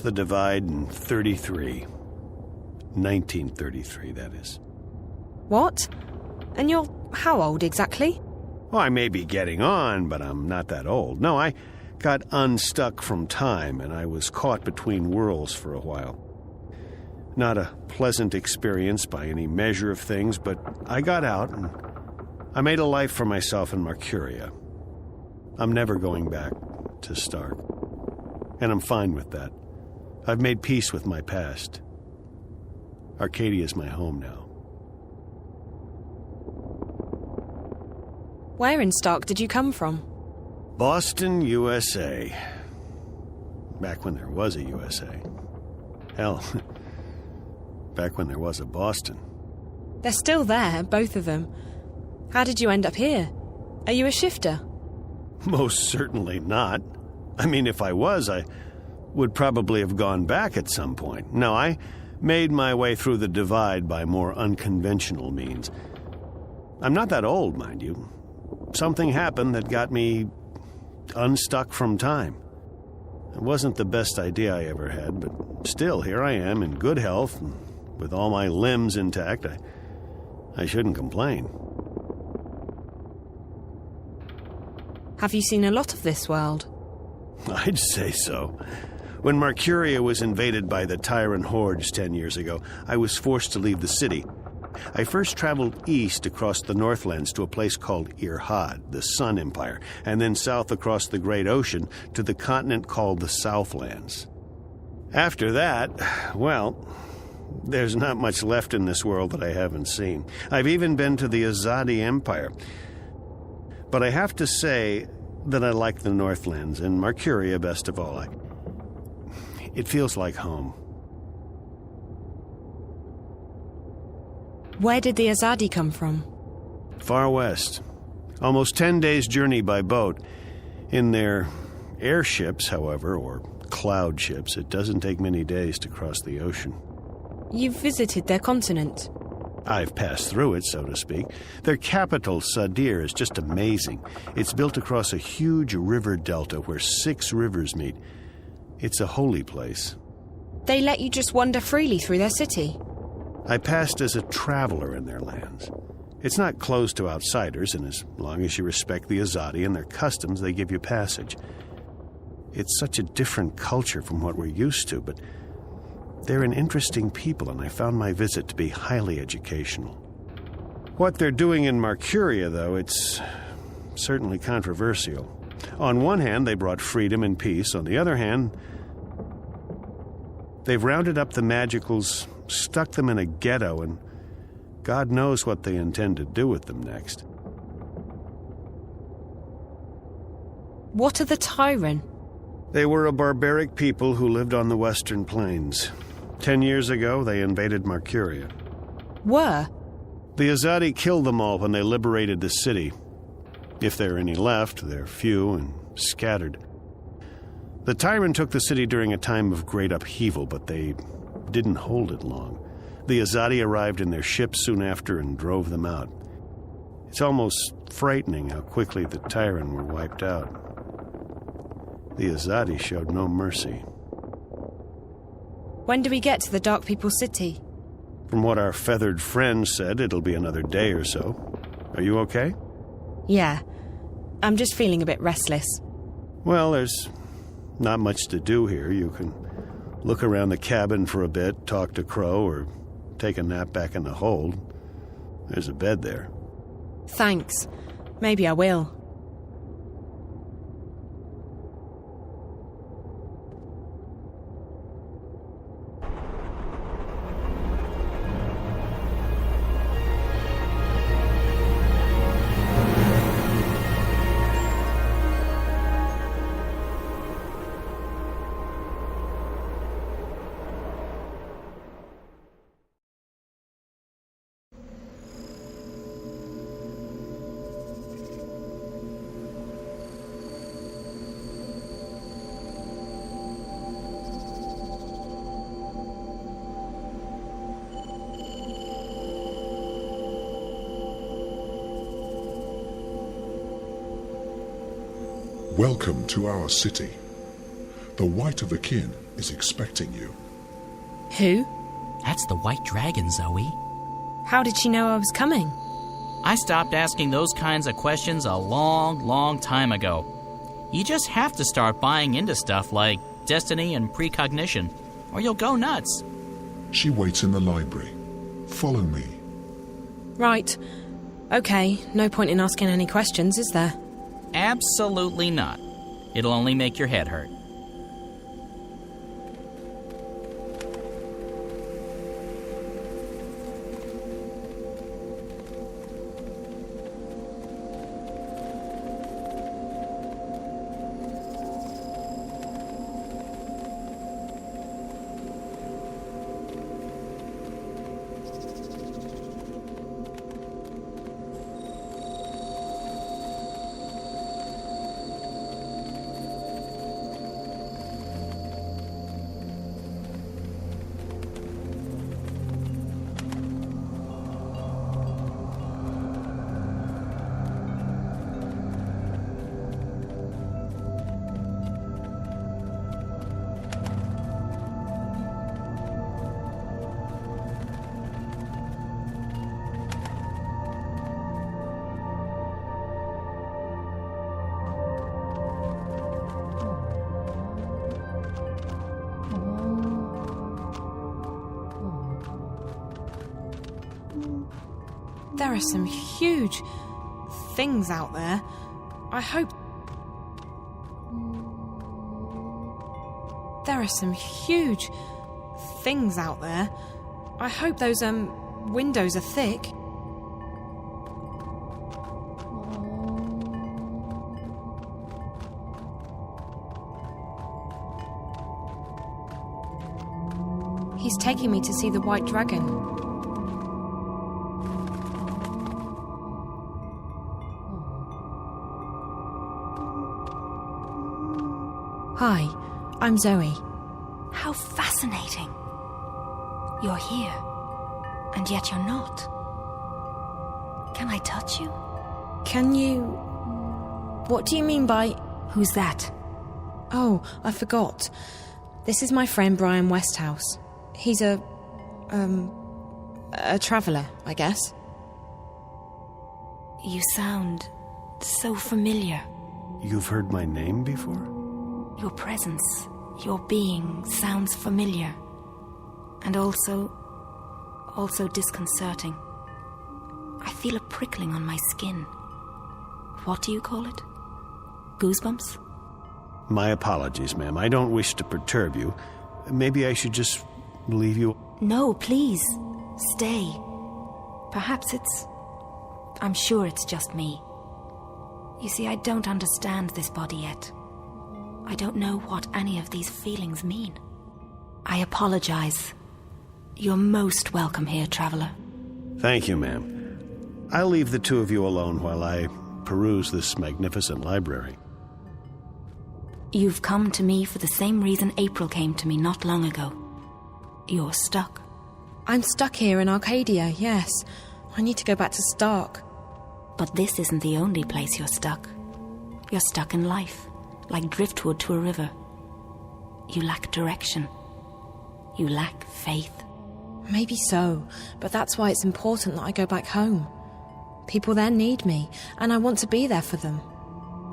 crossed the divide in 33. 1933, that is. What? And you're how old exactly? Well, I may be getting on, but I'm not that old. No, I got unstuck from time, and I was caught between worlds for a while. Not a pleasant experience by any measure of things, but I got out, and I made a life for myself in Mercuria. I'm never going back to Stark, and I'm fine with that. I've made peace with my past. Arcadia's my home now. Where in Stark did you come from? Boston, USA. Back when there was a USA. Hell, back when there was a Boston. They're still there, both of them. How did you end up here? Are you a shifter? Most certainly not. I mean, if I was, I would probably have gone back at some point. No, I made my way through the divide by more unconventional means. I'm not that old, mind you. Something happened that got me unstuck from time. It wasn't the best idea I ever had, but still, here I am in good health, and with all my limbs intact. I shouldn't complain. Have you seen a lot of this world? I'd say so. When Mercuria was invaded by the Tyrant hordes 10 years ago, I was forced to leave the city. I first traveled east across the Northlands to a place called Irhad, the Sun Empire, and then south across the Great Ocean to the continent called the Southlands. After that, well, there's not much left in this world that I haven't seen. I've even been to the Azadi Empire. But I have to say that I like the Northlands, and Mercuria best of all. It feels like home. Where did the Azadi come from? Far west. Almost 10 days' journey by boat. In their airships, however, or cloud ships, it doesn't take many days to cross the ocean. You've visited their continent? I've passed through it, so to speak. Their capital, Sadir, is just amazing. It's built across a huge river delta where 6 rivers meet. It's a holy place. They let you just wander freely through their city? I passed as a traveler in their lands. It's not closed to outsiders, and as long as you respect the Azadi and their customs, they give you passage. It's such a different culture from what we're used to, but they're an interesting people, and I found my visit to be highly educational. What they're doing in Mercuria, though, it's certainly controversial. On one hand, they brought freedom and peace. On the other hand, they've rounded up the Magicals, stuck them in a ghetto, and God knows what they intend to do with them next. What are the Tyrant? They were a barbaric people who lived on the Western Plains. 10 years ago, they invaded Mercuria. Were? The Azadi killed them all when they liberated the city. If there are any left, they're few and scattered. The Tyrant took the city during a time of great upheaval, but they didn't hold it long. The Azadi arrived in their ships soon after and drove them out. It's almost frightening how quickly the Tyrant were wiped out. The Azadi showed no mercy. When do we get to the Dark People's city? From what our feathered friend said, it'll be another day or so. Are you okay? Yeah. I'm just feeling a bit restless. Well, there's not much to do here. You can look around the cabin for a bit, talk to Crow, or take a nap back in the hold. There's a bed there. Thanks. Maybe I will. Welcome to our city. The White of Akin is expecting you. Who? That's the White Dragon, Zoe. How did she know I was coming? I stopped asking those kinds of questions a long, long time ago. You just have to start buying into stuff like destiny and precognition, or you'll go nuts. She waits in the library. Follow me. Right. Okay, no point in asking any questions, is there? Absolutely not. It'll only make your head hurt. There are some huge things out there. I hope... There are some huge things out there. I hope those, windows are thick. He's taking me to see the White Dragon. Hi, I'm Zoe. How fascinating. You're here, and yet you're not. Can I touch you? Can you... What do you mean by... Who's that? Oh, I forgot. This is my friend Brian Westhouse. He's a traveller, I guess. You sound so familiar. You've heard my name before? Your presence, your being sounds familiar. And also disconcerting. I feel a prickling on my skin. What do you call it? Goosebumps? My apologies, ma'am. I don't wish to perturb you. Maybe I should just leave you... No, please. Stay. Perhaps I'm sure it's just me. You see, I don't understand this body yet. I don't know what any of these feelings mean. I apologize. You're most welcome here, traveler. Thank you, ma'am. I'll leave the two of you alone while I peruse this magnificent library. You've come to me for the same reason April came to me not long ago. You're stuck. I'm stuck here in Arcadia, yes. I need to go back to Stark. But this isn't the only place you're stuck. You're stuck in life, like driftwood to a river. You lack direction. You lack faith. Maybe so, but that's why it's important that I go back home. People there need me, and I want to be there for them.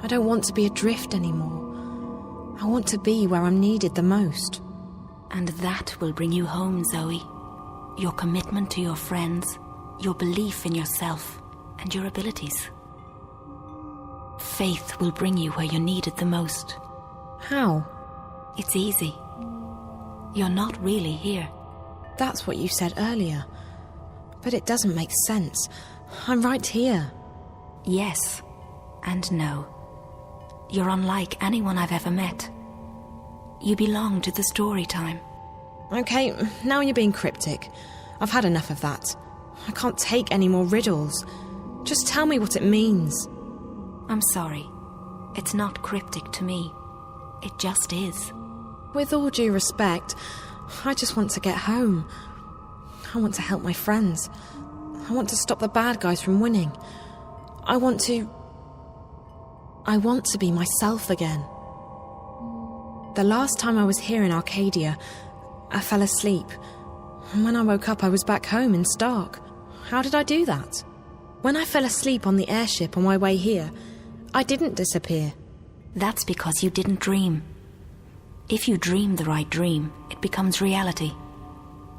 I don't want to be adrift anymore. I want to be where I'm needed the most. And that will bring you home, Zoe. Your commitment to your friends, your belief in yourself, and your abilities. Faith will bring you where you're needed the most. How? It's easy. You're not really here. That's what you said earlier. But it doesn't make sense. I'm right here. Yes, and no. You're unlike anyone I've ever met. You belong to the story time. Okay, now you're being cryptic. I've had enough of that. I can't take any more riddles. Just tell me what it means. I'm sorry. It's not cryptic to me. It just is. With all due respect, I just want to get home. I want to help my friends. I want to stop the bad guys from winning. I want to be myself again. The last time I was here in Arcadia, I fell asleep. And when I woke up, I was back home in Stark. How did I do that? When I fell asleep on the airship on my way here, I didn't disappear. That's because you didn't dream. If you dream the right dream, it becomes reality.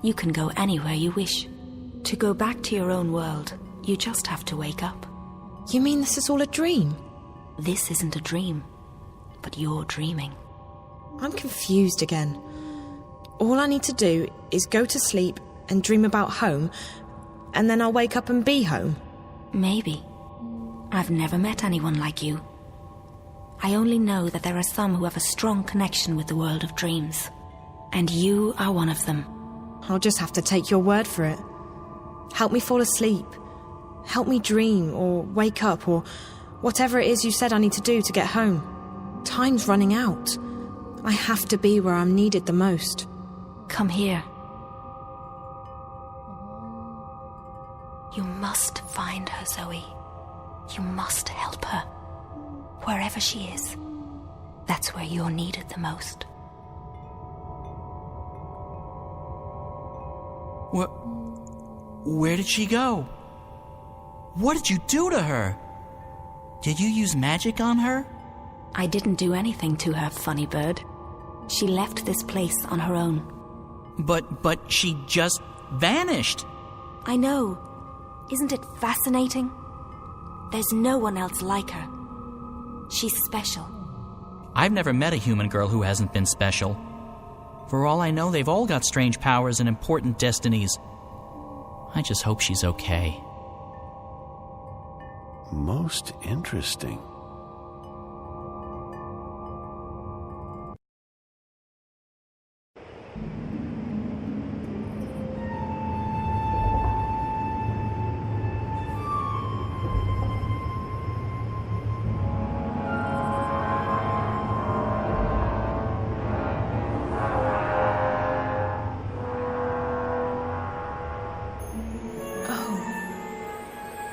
You can go anywhere you wish. To go back to your own world, you just have to wake up. You mean this is all a dream? This isn't a dream, but you're dreaming. I'm confused again. All I need to do is go to sleep and dream about home, and then I'll wake up and be home. Maybe. I've never met anyone like you. I only know that there are some who have a strong connection with the world of dreams. And you are one of them. I'll just have to take your word for it. Help me fall asleep. Help me dream or wake up or whatever it is you said I need to do to get home. Time's running out. I have to be where I'm needed the most. Come here. You must find her, Zoe. You must help her. Wherever she is, that's where you're needed the most. Where did she go? What did you do to her? Did you use magic on her? I didn't do anything to her, funny bird. She left this place on her own. But she just vanished. I know. Isn't it fascinating? There's no one else like her. She's special. I've never met a human girl who hasn't been special. For all I know, they've all got strange powers and important destinies. I just hope she's okay. Most interesting.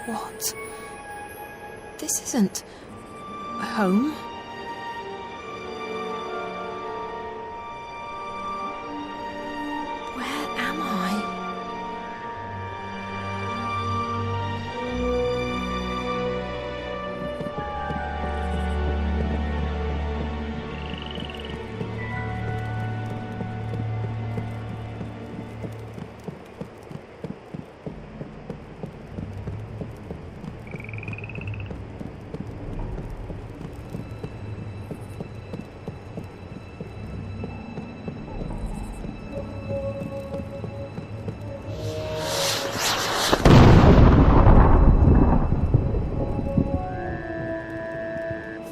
What? This isn't home. Where am I?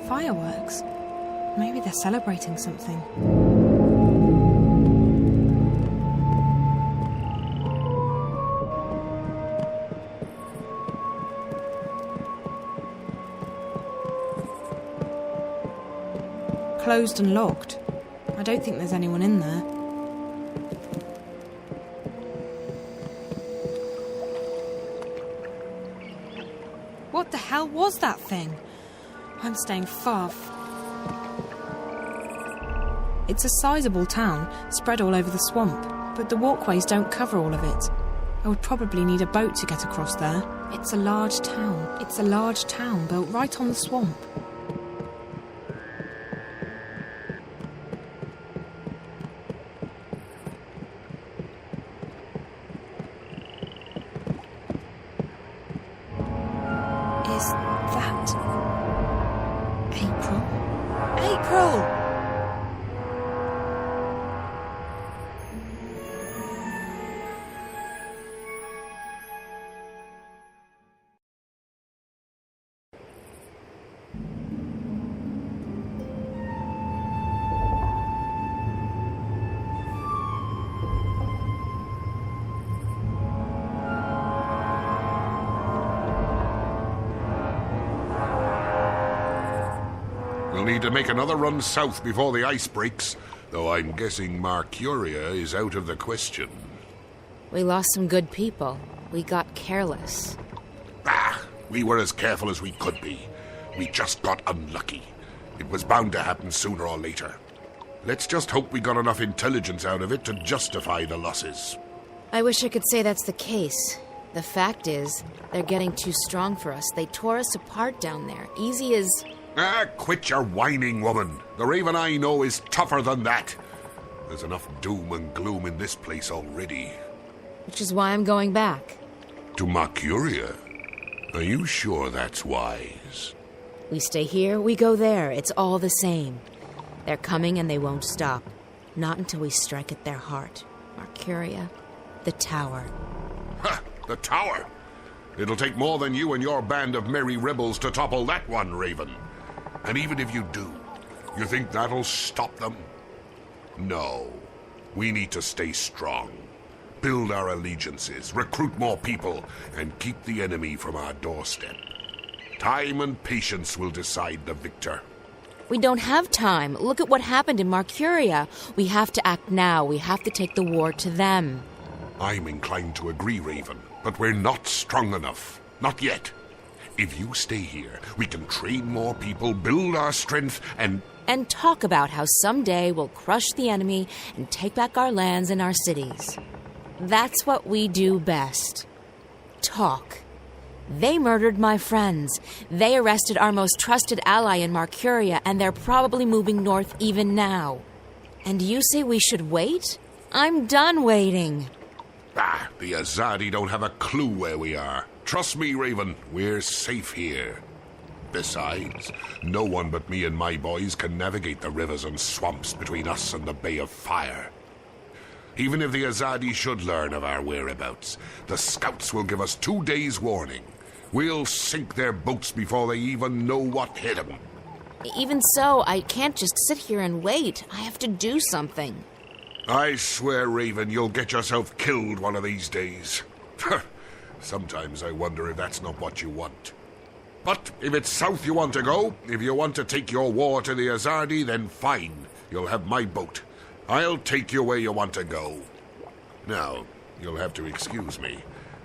Fireworks. Maybe they're celebrating something. Closed and locked. I don't think there's anyone in there. What the hell was that thing? I'm staying far. It's a sizable town, spread all over the swamp, but the walkways don't cover all of it. I would probably need a boat to get across there. It's a large town. It's a large town built right on the swamp. Is that April? April! We'll need to make another run south before the ice breaks, though I'm guessing Mercuria is out of the question. We lost some good people. We got careless. We were as careful as we could be. We just got unlucky. It was bound to happen sooner or later. Let's just hope we got enough intelligence out of it to justify the losses. I wish I could say that's the case. The fact is, they're getting too strong for us. They tore us apart down there. Easy as... Quit your whining, woman. The Raven I know is tougher than that. There's enough doom and gloom in this place already. Which is why I'm going back. To Mercuria? Are you sure that's wise? We stay here, we go there. It's all the same. They're coming and they won't stop. Not until we strike at their heart. Mercuria, the tower. Ha! The tower! It'll take more than you and your band of merry rebels to topple that one, Raven. And even if you do, you think that'll stop them? No. We need to stay strong. Build our allegiances, recruit more people, and keep the enemy from our doorstep. Time and patience will decide the victor. We don't have time. Look at what happened in Mercuria. We have to act now. We have to take the war to them. I'm inclined to agree, Raven, but we're not strong enough. Not yet. If you stay here, we can train more people, build our strength, and talk about how someday we'll crush the enemy and take back our lands and our cities. That's what we do best. Talk. They murdered my friends. They arrested our most trusted ally in Mercuria, and they're probably moving north even now. And you say we should wait? I'm done waiting. The Azadi don't have a clue where we are. Trust me, Raven, we're safe here. Besides, no one but me and my boys can navigate the rivers and swamps between us and the Bay of Fire. Even if the Azadi should learn of our whereabouts, the scouts will give us 2 days' warning. We'll sink their boats before they even know what hit them. Even so, I can't just sit here and wait. I have to do something. I swear, Raven, you'll get yourself killed one of these days. Sometimes I wonder if that's not what you want. But if it's south you want to go, if you want to take your war to the Azadi, then fine. You'll have my boat. I'll take you where you want to go. Now, you'll have to excuse me.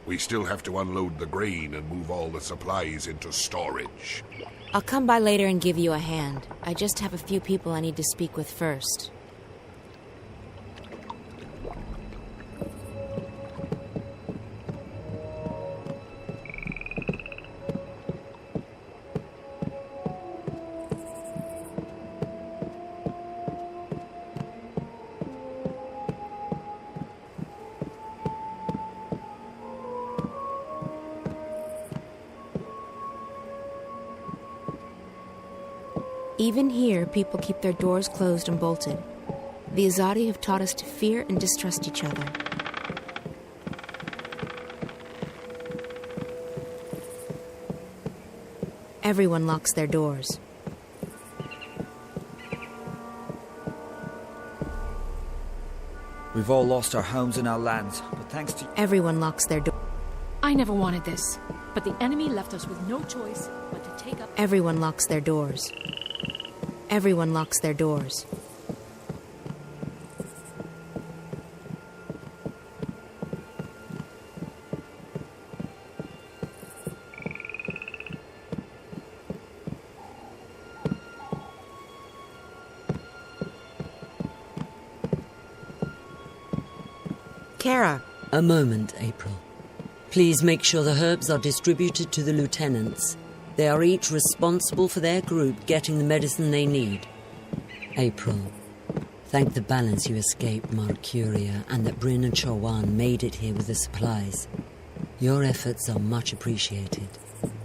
We still have to unload the grain and move all the supplies into storage. I'll come by later and give you a hand. I just have a few people I need to speak with first. Even here, people keep their doors closed and bolted. The Azadi have taught us to fear and distrust each other. Everyone locks their doors. We've all lost our homes and our lands, but thanks to... Everyone locks their doors. I never wanted this, but the enemy left us with no choice but to take up... Everyone locks their doors. Everyone locks their doors. Kara. A moment, April. Please make sure the herbs are distributed to the lieutenants. They are each responsible for their group getting the medicine they need. April, thank the balance you escaped Mercuria and that Bryn and Chawan made it here with the supplies. Your efforts are much appreciated.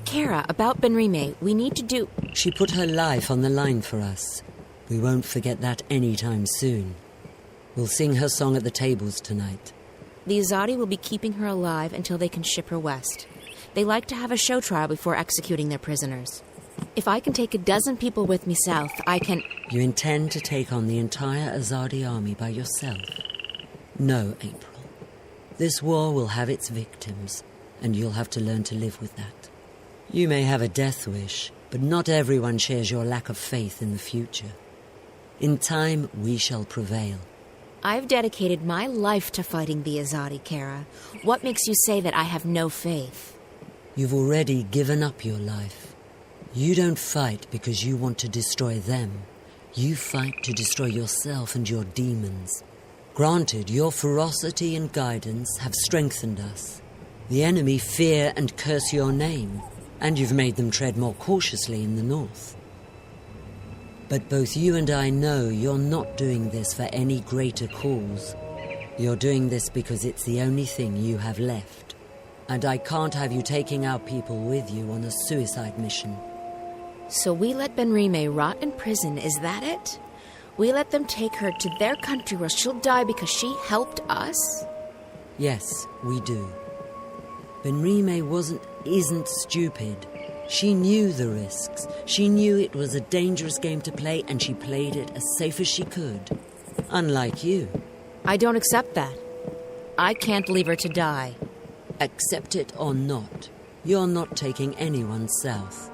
Kara, about Benrime, we need to do... She put her life on the line for us. We won't forget that anytime soon. We'll sing her song at the tables tonight. The Azadi will be keeping her alive until they can ship her west. They like to have a show trial before executing their prisoners. If I can take 12 people with me south, I can... You intend to take on the entire Azadi army by yourself? No, April. This war will have its victims, and you'll have to learn to live with that. You may have a death wish, but not everyone shares your lack of faith in the future. In time, we shall prevail. I've dedicated my life to fighting the Azadi, Kara. What makes you say that I have no faith? You've already given up your life. You don't fight because you want to destroy them. You fight to destroy yourself and your demons. Granted, your ferocity and guidance have strengthened us. The enemy fear and curse your name, and you've made them tread more cautiously in the north. But both you and I know you're not doing this for any greater cause. You're doing this because it's the only thing you have left. And I can't have you taking our people with you on a suicide mission. So we let Benrime rot in prison, is that it? We let them take her to their country where she'll die because she helped us? Yes, we do. Benrime isn't stupid. She knew the risks. She knew it was a dangerous game to play, and she played it as safe as she could. Unlike you. I don't accept that. I can't leave her to die. Accept it or not, you're not taking anyone south.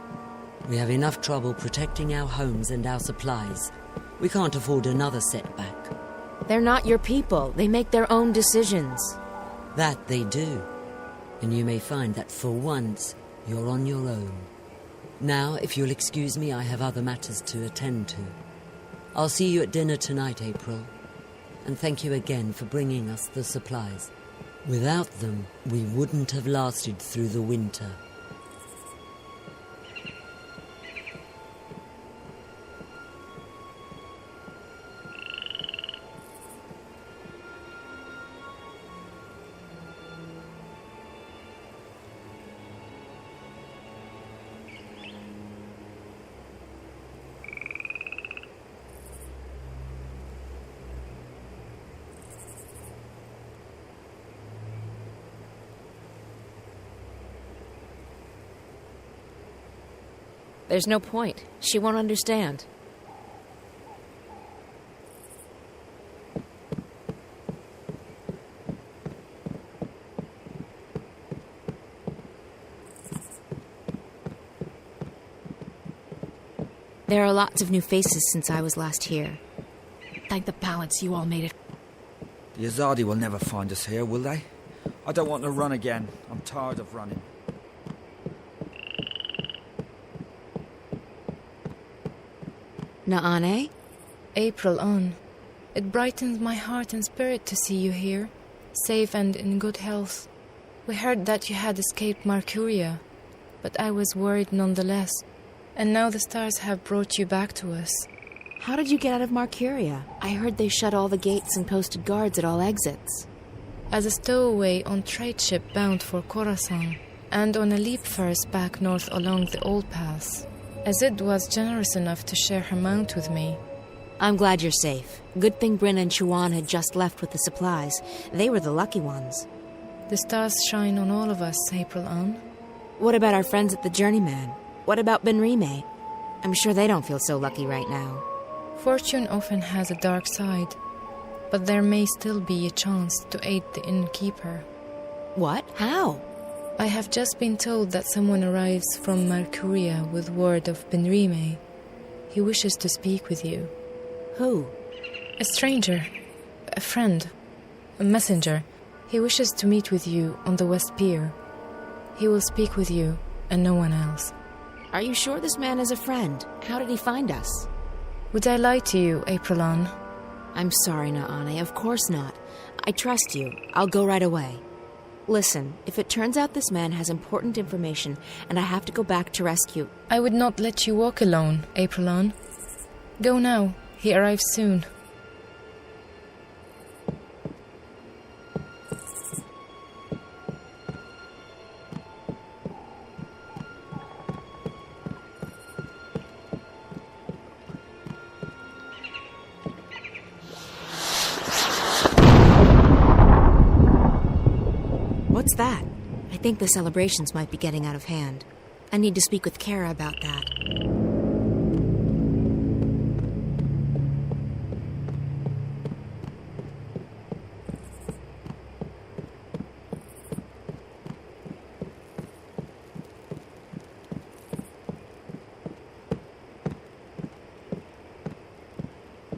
We have enough trouble protecting our homes and our supplies. We can't afford another setback. They're not your people. They make their own decisions. That they do. And you may find that for once, you're on your own. Now, if you'll excuse me, I have other matters to attend to. I'll see you at dinner tonight, April. And thank you again for bringing us the supplies. Without them, we wouldn't have lasted through the winter. There's no point. She won't understand. There are lots of new faces since I was last here. Thank the balance you all made it. The Azadi will never find us here, will they? I don't want to run again. I'm tired of running. Naane? April on. It brightens my heart and spirit to see you here, safe and in good health. We heard that you had escaped Marcuria, but I was worried nonetheless. And now the stars have brought you back to us. How did you get out of Marcuria? I heard they shut all the gates and posted guards at all exits. As a stowaway on trade ship bound for Khorasan, and on a leap first back north along the old paths. Azid was generous enough to share her mount with me. I'm glad you're safe. Good thing Bryn and Chuan had just left with the supplies. They were the lucky ones. The stars shine on all of us, April Ann. What about our friends at the Journeyman? What about Benrime? I'm sure they don't feel so lucky right now. Fortune often has a dark side, but there may still be a chance to aid the innkeeper. What? How? I have just been told that someone arrives from Marcuria with word of Benrime. He wishes to speak with you. Who? A stranger. A friend. A messenger. He wishes to meet with you on the West Pier. He will speak with you and no one else. Are you sure this man is a friend? How did he find us? Would I lie to you, April Ann? I'm sorry, Naane. Of course not. I trust you. I'll go right away. Listen, if it turns out this man has important information and I have to go back to rescue... I would not let you walk alone, April Ann. Go now. He arrives soon. What's that? I think the celebrations might be getting out of hand. I need to speak with Kara about that.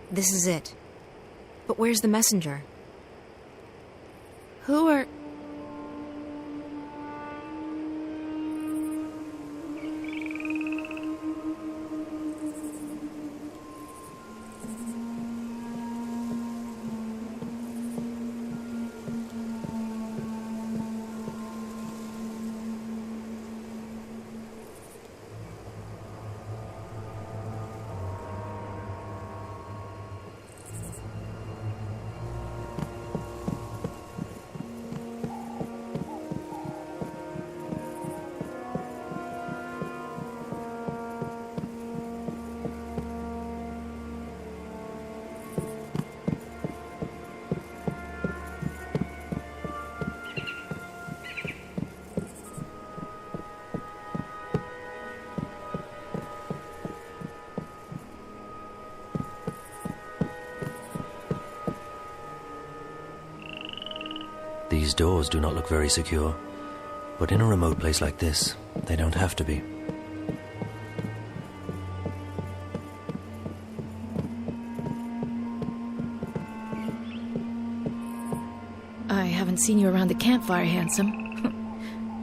This is it. But where's the messenger? Who are... These doors do not look very secure, but in a remote place like this, they don't have to be. I haven't seen you around the campfire, handsome.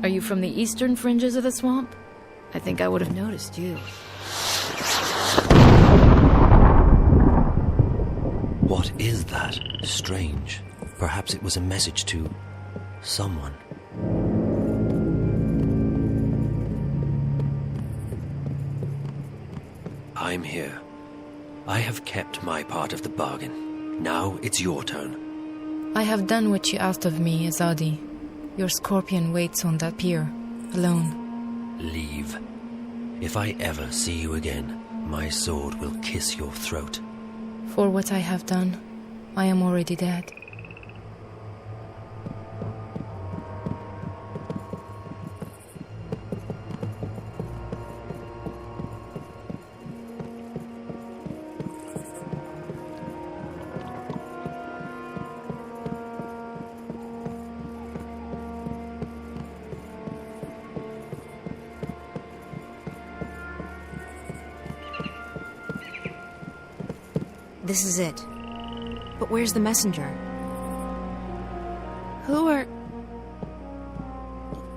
Are you from the eastern fringes of the swamp? I think I would have noticed you. What is that? Strange. Perhaps it was a message to someone. I'm here. I have kept my part of the bargain. Now it's your turn. I have done what you asked of me, Azadi. Your scorpion waits on that pier, alone. Leave. If I ever see you again, my sword will kiss your throat. For what I have done, I am already dead. This is it. But where's the messenger? Who are...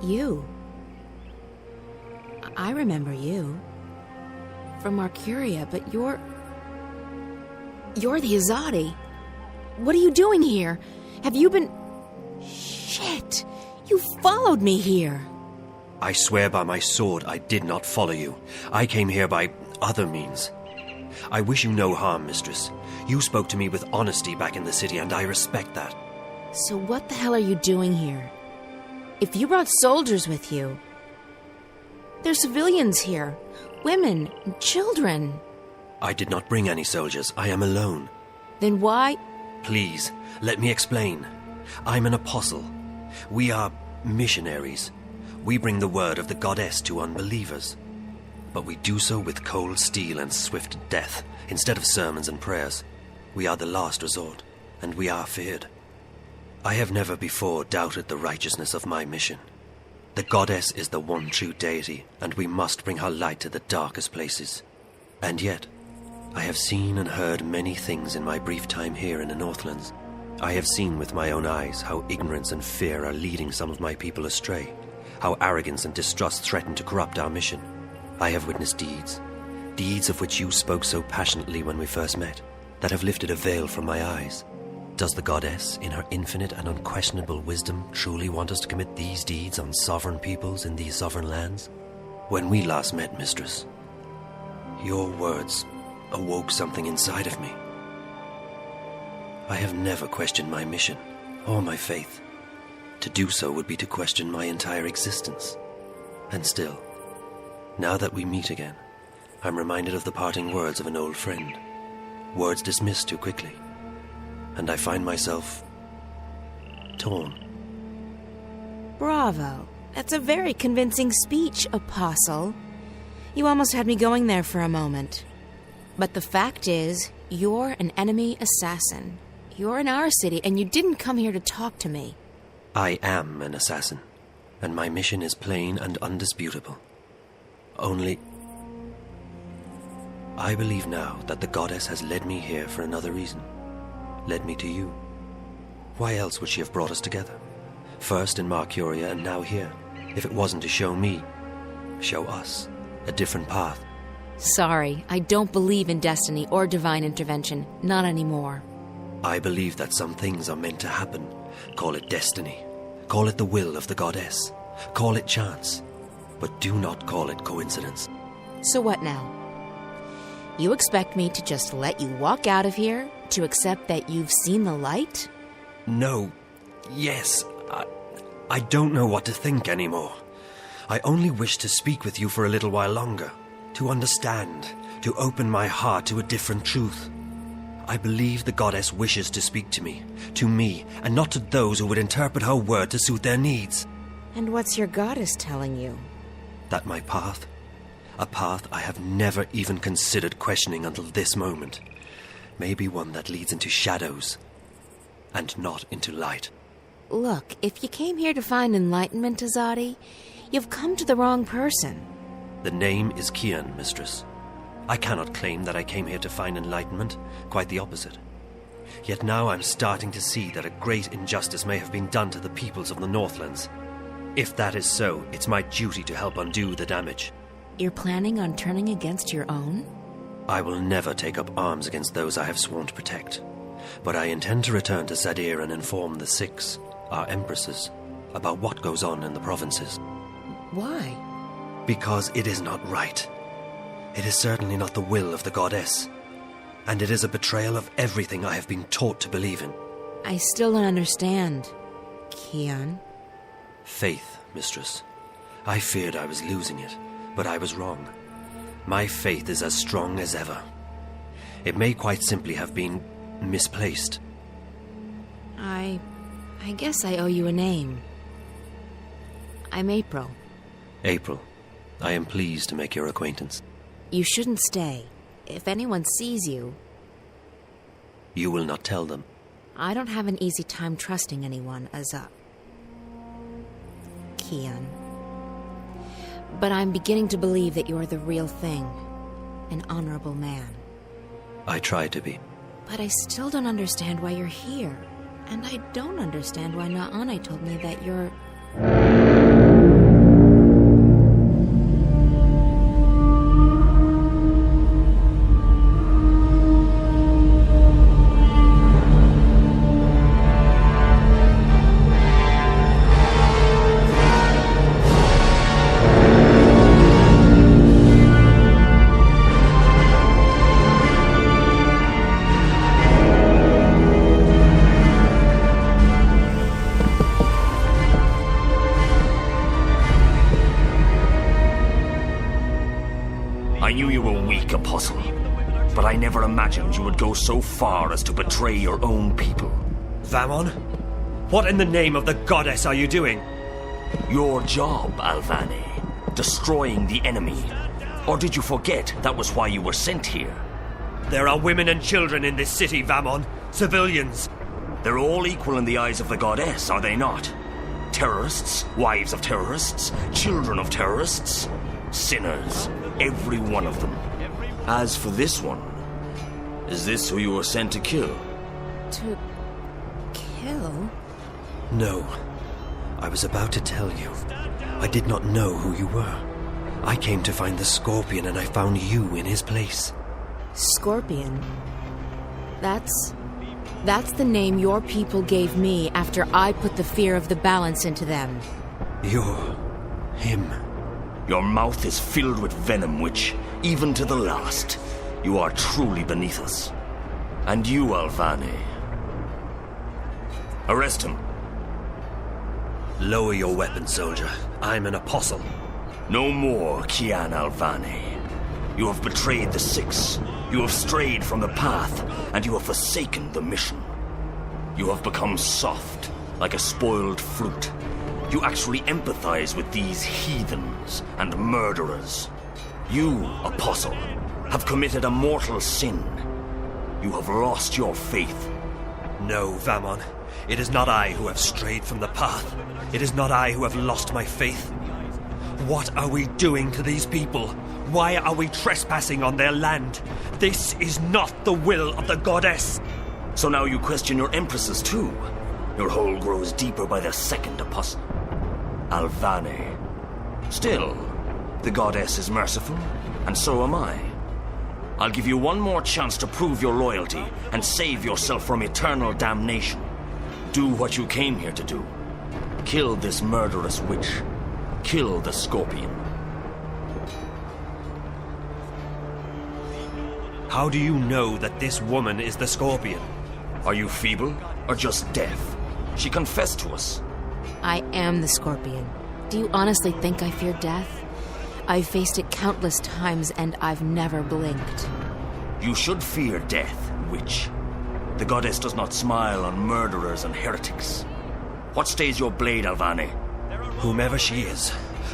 You. I remember you. From Marcuria, but you're the Azadi. What are you doing here? Have you been... Shit! You followed me here. I swear by my sword I did not follow you. I came here by other means. I wish you no harm, mistress. You spoke to me with honesty back in the city, and I respect that. So what the hell are you doing here? If you brought soldiers with you... There's civilians here. Women, and children. I did not bring any soldiers. I am alone. Then why... Please, let me explain. I'm an apostle. We are missionaries. We bring the word of the goddess to unbelievers. But we do so with cold steel and swift death, instead of sermons and prayers. We are the last resort, and we are feared. I have never before doubted the righteousness of my mission. The goddess is the one true deity, and we must bring her light to the darkest places. And yet, I have seen and heard many things in my brief time here in the Northlands. I have seen with my own eyes how ignorance and fear are leading some of my people astray, how arrogance and distrust threaten to corrupt our mission. I have witnessed deeds of which you spoke so passionately when we first met, that have lifted a veil from my eyes. Does the goddess, in her infinite and unquestionable wisdom, truly want us to commit these deeds on sovereign peoples in these sovereign lands? When we last met, mistress, your words awoke something inside of me. I have never questioned my mission or my faith. To do so would be to question my entire existence. And still, now that we meet again, I'm reminded of the parting words of an old friend. Words dismissed too quickly. And I find myself... torn. Bravo. That's a very convincing speech, Apostle. You almost had me going there for a moment. But the fact is, you're an enemy assassin. You're in our city, and you didn't come here to talk to me. I am an assassin, and my mission is plain and undisputable. Only... I believe now that the goddess has led me here for another reason. Led me to you. Why else would she have brought us together? First in Marcuria and now here, if it wasn't to show me, show us, a different path. Sorry, I don't believe in destiny or divine intervention. Not anymore. I believe that some things are meant to happen. Call it destiny. Call it the will of the goddess. Call it chance. But do not call it coincidence. So what now? You expect me to just let you walk out of here? To accept that you've seen the light? No. Yes. I don't know what to think anymore. I only wish to speak with you for a little while longer. To understand. To open my heart to a different truth. I believe the goddess wishes to speak to me, and not to those who would interpret her word to suit their needs. And what's your goddess telling you? That my path, a path I have never even considered questioning until this moment, may be one that leads into shadows, and not into light. Look, if you came here to find enlightenment, Azadi, you've come to the wrong person. The name is Kian, mistress. I cannot claim that I came here to find enlightenment, quite the opposite. Yet now I'm starting to see that a great injustice may have been done to the peoples of the Northlands. If that is so, it's my duty to help undo the damage. You're planning on turning against your own? I will never take up arms against those I have sworn to protect. But I intend to return to Zadir and inform the Six, our empresses, about what goes on in the provinces. Why? Because it is not right. It is certainly not the will of the goddess. And it is a betrayal of everything I have been taught to believe in. I still don't understand, Kian. Faith, mistress. I feared I was losing it, but I was wrong. My faith is as strong as ever. It may quite simply have been misplaced. I guess I owe you a name. I'm April. April, I am pleased to make your acquaintance. You shouldn't stay. If anyone sees you... You will not tell them. I don't have an easy time trusting anyone, Kian. But I'm beginning to believe that you're the real thing. An honorable man. I try to be. But I still don't understand why you're here. And I don't understand why Naane told me that you're... I knew you were weak, Apostle, but I never imagined you would go so far as to betray your own people. Vamon? What in the name of the goddess are you doing? Your job, Alvane. Destroying the enemy. Or did you forget that was why you were sent here? There are women and children in this city, Vamon. Civilians. They're all equal in the eyes of the goddess, are they not? Terrorists, wives of terrorists, children of terrorists. Sinners, every one of them. As for this one, is this who you were sent to kill? To... kill? No. I was about to tell you. I did not know who you were. I came to find the Scorpion and I found you in his place. Scorpion? That's the name your people gave me after I put the fear of the balance into them. You're... him. Your mouth is filled with venom which, even to the last, you are truly beneath us. And you, Alvane. Arrest him. Lower your weapon, soldier. I'm an apostle. No more, Kian Alvane. You have betrayed the Six. You have strayed from the path, and you have forsaken the mission. You have become soft, like a spoiled fruit. You actually empathize with these heathens and murderers. You, Apostle, have committed a mortal sin. You have lost your faith. No, Vamon. It is not I who have strayed from the path. It is not I who have lost my faith. What are we doing to these people? Why are we trespassing on their land? This is not the will of the goddess. So now you question your empresses too. Your hole grows deeper by the second, Apostle. Alvane. Still, the goddess is merciful, and so am I. I'll give you one more chance to prove your loyalty and save yourself from eternal damnation. Do what you came here to do. Kill this murderous witch. Kill the Scorpion. How do you know that this woman is the Scorpion? Are you feeble or just deaf? She confessed to us. I am the Scorpion. Do you honestly think I fear death? I've faced it countless times and I've never blinked. You should fear death, witch. The goddess does not smile on murderers and heretics. What stays your blade, Alvane? Whomever she is,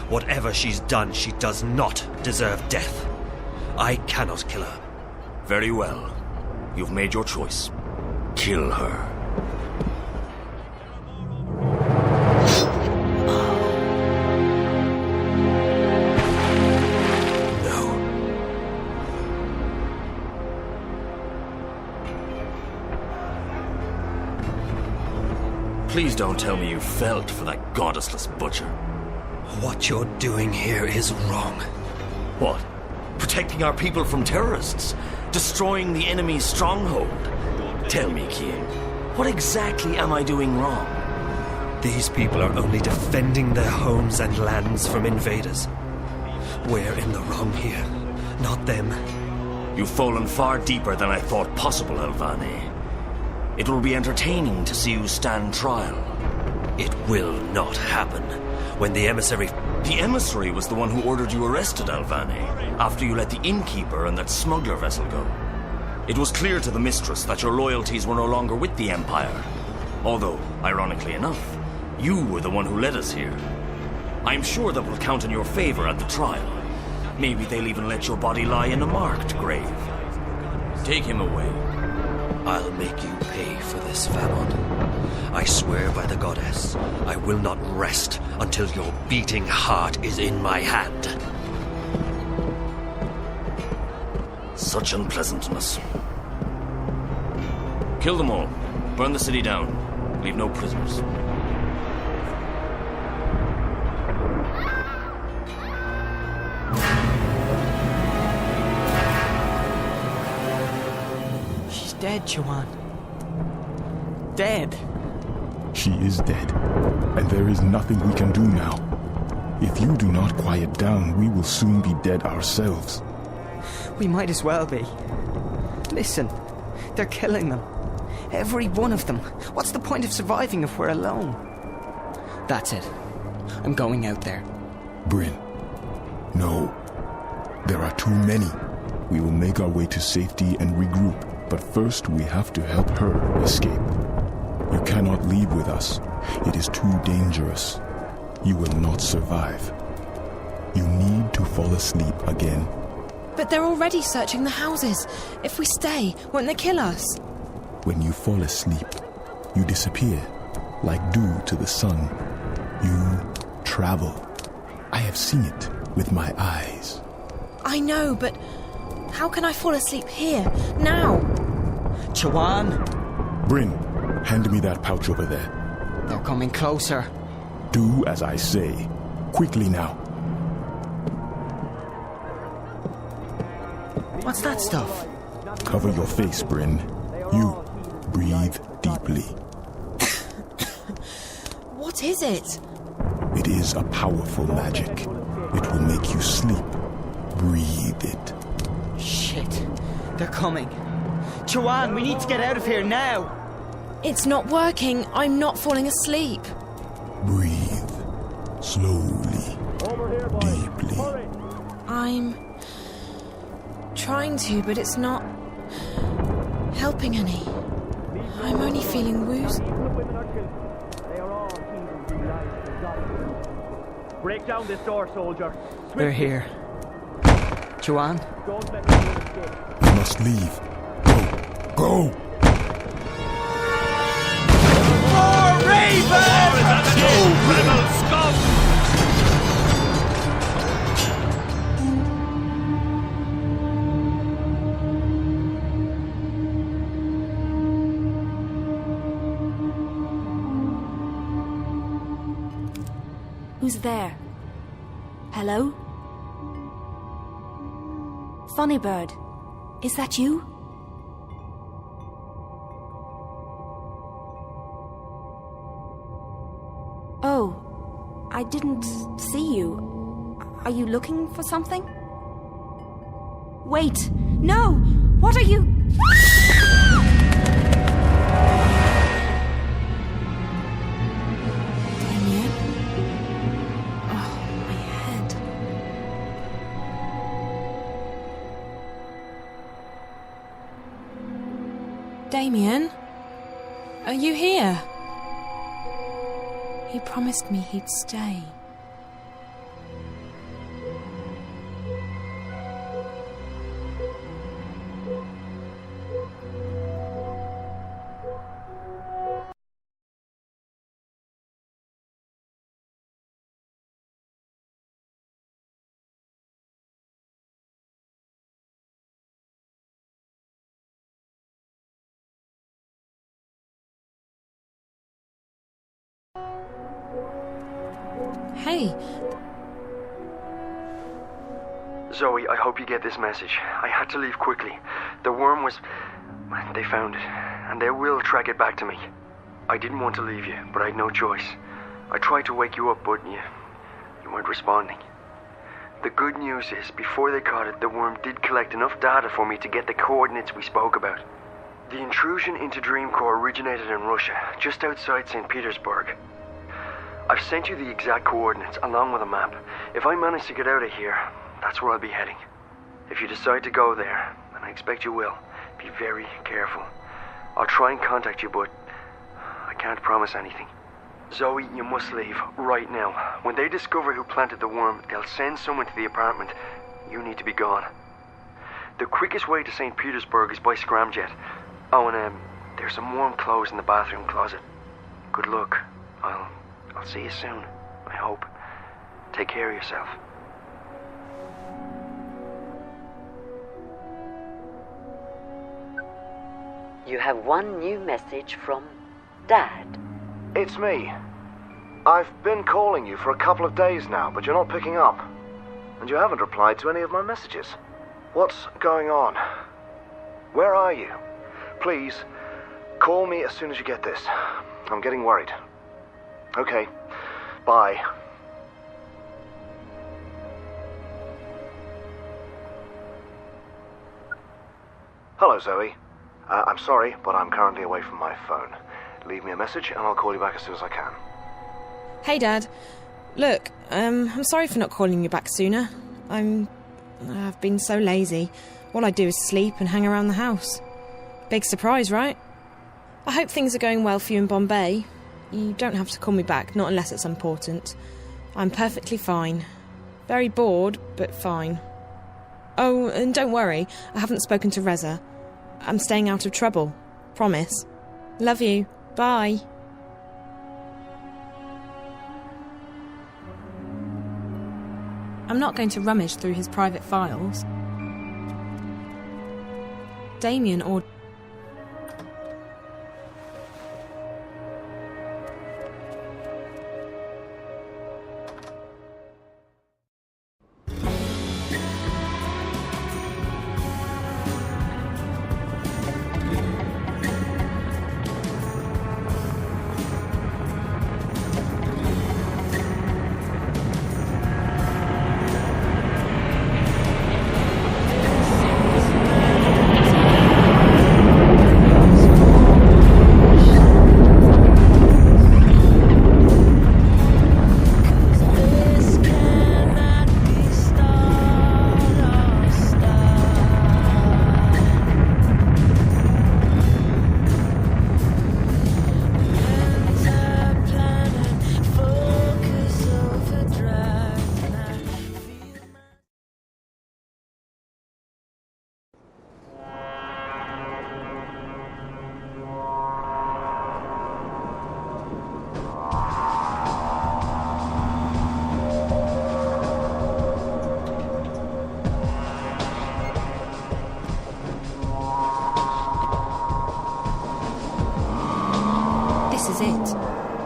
whatever she's done, she does not deserve death. I cannot kill her. Very well. You've made your choice. Kill her. Please don't tell me you felt for that goddessless butcher. What you're doing here is wrong. What? Protecting our people from terrorists? Destroying the enemy's stronghold? Tell me, Cian, what exactly am I doing wrong? These people are only defending their homes and lands from invaders. We're in the wrong here, not them. You've fallen far deeper than I thought possible, Alvane. It will be entertaining to see you stand trial. It will not happen. When the emissary... The emissary was the one who ordered you arrested, Alvane, after you let the innkeeper and that smuggler vessel go. It was clear to the mistress that your loyalties were no longer with the Empire. Although, ironically enough, you were the one who led us here. I'm sure that will count in your favor at the trial. Maybe they'll even let your body lie in a marked grave. Take him away. I'll make you pay for this, Valon. I swear by the goddess, I will not rest until your beating heart is in my hand. Such unpleasantness. Kill them all. Burn the city down. Leave no prisoners. She's dead, Chuan. Dead. She is dead, and there is nothing we can do now. If you do not quiet down, we will soon be dead ourselves. We might as well be. Listen, they're killing them. Every one of them. What's the point of surviving if we're alone? That's it. I'm going out there. Bryn, no. There are too many. We will make our way to safety and regroup, but first we have to help her escape. You cannot leave with us. It is too dangerous. You will not survive. You need to fall asleep again. But they're already searching the houses. If we stay, won't they kill us? When you fall asleep, you disappear, like dew to the sun. You travel. I have seen it with my eyes. I know, but how can I fall asleep here, now? Chuan! Bryn, hand me that pouch over there. They're coming closer. Do as I say. Quickly now. What's that stuff? Cover your face, Bryn. You, breathe deeply. What is it? It is a powerful magic. It will make you sleep. Breathe it. Shit. They're coming. Chuan, we need to get out of here now. It's not working. I'm not falling asleep. Breathe. Slowly. Deeply. I'm trying to, but it's not helping any. I'm only feeling woozy. Break down this door, soldier. They're here. Chuan? We must leave. Go. Go! For Raven! Go, Rebel scum! Who's there? Hello? Funny Bird, is that you? Oh, I didn't see you. Are you looking for something? Wait, no! What are you... Damien? Oh, my head. Damien? Are you here? He promised me he'd stay. Hey. Zoe, I hope you get this message. I had to leave quickly. The worm was... They found it, and they will track it back to me. I didn't want to leave you, but I had no choice. I tried to wake you up, but you weren't responding. The good news is, before they caught it, the worm did collect enough data for me to get the coordinates we spoke about. The intrusion into Dreamcore originated in Russia, just outside St. Petersburg. I've sent you the exact coordinates, along with a map. If I manage to get out of here, that's where I'll be heading. If you decide to go there, and I expect you will, be very careful. I'll try and contact you, but I can't promise anything. Zoe, you must leave, right now. When they discover who planted the worm, they'll send someone to the apartment. You need to be gone. The quickest way to St. Petersburg is by scramjet. Oh, and there's some warm clothes in the bathroom closet. Good luck. I'll see you soon, I hope. Take care of yourself. You have one new message from Dad. It's me. I've been calling you for a couple of days now, but you're not picking up. And you haven't replied to any of my messages. What's going on? Where are you? Please, call me as soon as you get this. I'm getting worried. Okay, bye. Hello, Zoe. I'm sorry, but I'm currently away from my phone. Leave me a message and I'll call you back as soon as I can. Hey, Dad. Look, I'm sorry for not calling you back sooner. I've been so lazy. All I do is sleep and hang around the house. Big surprise, right? I hope things are going well for you in Bombay. You don't have to call me back, not unless it's important. I'm perfectly fine. Very bored, but fine. Oh, and don't worry, I haven't spoken to Reza. I'm staying out of trouble. Promise. Love you. Bye. I'm not going to rummage through his private files. Damien or...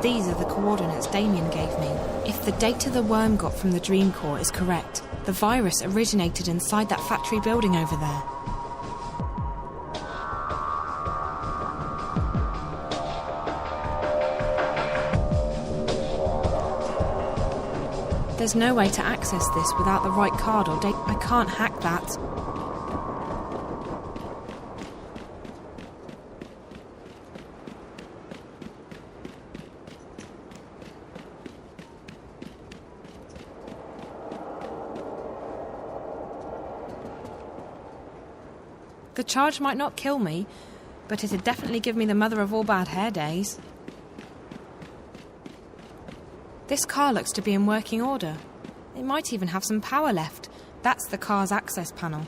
These are the coordinates Damien gave me. If the data the worm got from the Dream Core is correct, the virus originated inside that factory building over there. There's no way to access this without the right card or data. I can't hack that. The charge might not kill me, but it'd definitely give me the mother of all bad hair days. This car looks to be in working order. It might even have some power left. That's the car's access panel.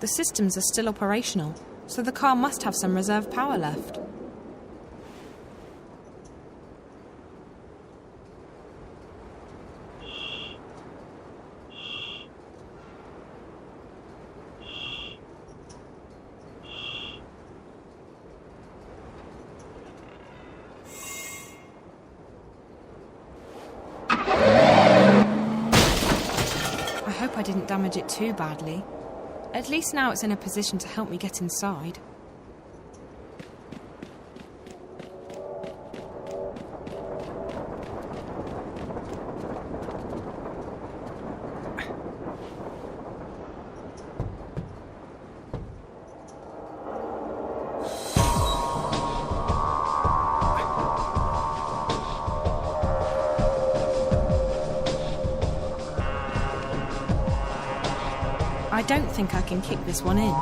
The systems are still operational, so the car must have some reserve power left. I hope I didn't damage it too badly. At least now it's in a position to help me get inside. I don't think I can kick this one in.